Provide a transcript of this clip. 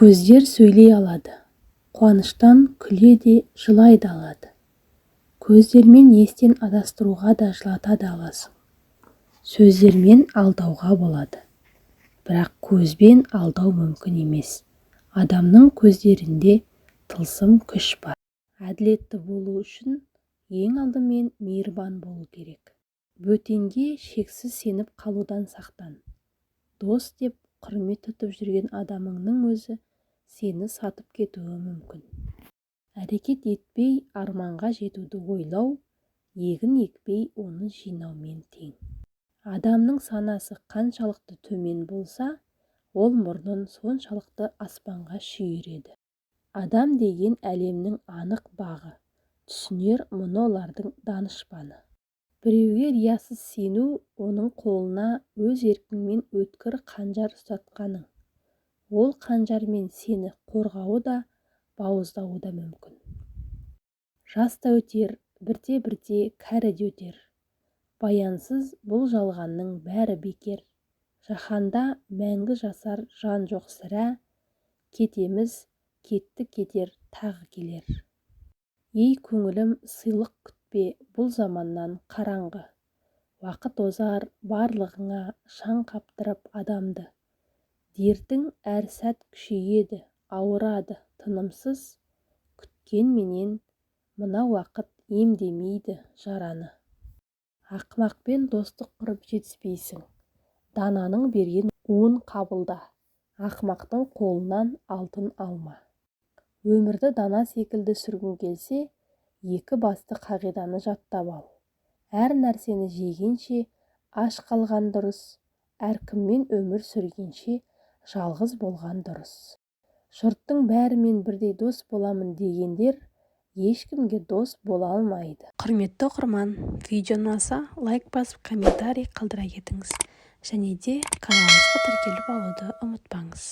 Көздер сөйлей алады, қуаныштан күле де жылай да алады. Көздермен естен адастыруға да жылата да аласың. Сөздермен алдауға болады. Бірақ көзбен алдау мүмкін емес. Адамның көздерінде тылсым күш бар. Әділетті болу үшін ең алдымен мейірбан болу керек. Бөтенге шексіз сеніп қалудан сақтан. Дос деп құрмет тұтып жүрген адамыңның өзі сені сатып кетуі мүмкін. Әрекет етпей арманға жетуді ойлау, егін екпей оны жинаумен тең. Адамның санасы қаншалықты төмен болса, ол мұрнын соншалықты аспанға шүйіреді. Адам деген әлемнің анық бағы, түсінер мұны олардың данышпаны. Біреуге риясыз сену, оның қолына өз еркіңмен өткір қанжар ұстатқаның. Ол қанжармен сені қорғауы да, бауыздауы да мүмкін. Жас та өтер, бірте-бірте кәрі де өтер. Баянсыз бұл жалғанның бәрі бекер. Жаһанда мәңгі жасар жан жоқ сірә, кетеміз, кетті кетер тағы келер. Ей көңілім, сыйлық күтпе бұл заманнан қараңғы. Уақыт озар барлығыңа шаң қаптырып адамды. Дертің әр сәт күшейеді, ауырады, тынымсыз. Күткенменен мына уақыт емдемейді жараны. Ақымақпен достық құрып жетіспейсің. Дананың берген уын қабылда. Ақымақтың қолынан алтын алма. Өмірді дана секілді сүргің келсе, екі басты қағиданы жаттап ал. Әр нәрсені жегенше аш қалған дұрыс, әркіммен өмір сүргенше жалғыз болған дұрыс. Жұрттың бәрімен бірдей дос боламын дегендер ешкімге дос бола алмайды. Құрметті оқырман, видео ұнаса, лайк басып, комментарий қалдыра кетіңіз. Және де каналымызға тіркеліп алуды ұмытпаңыз.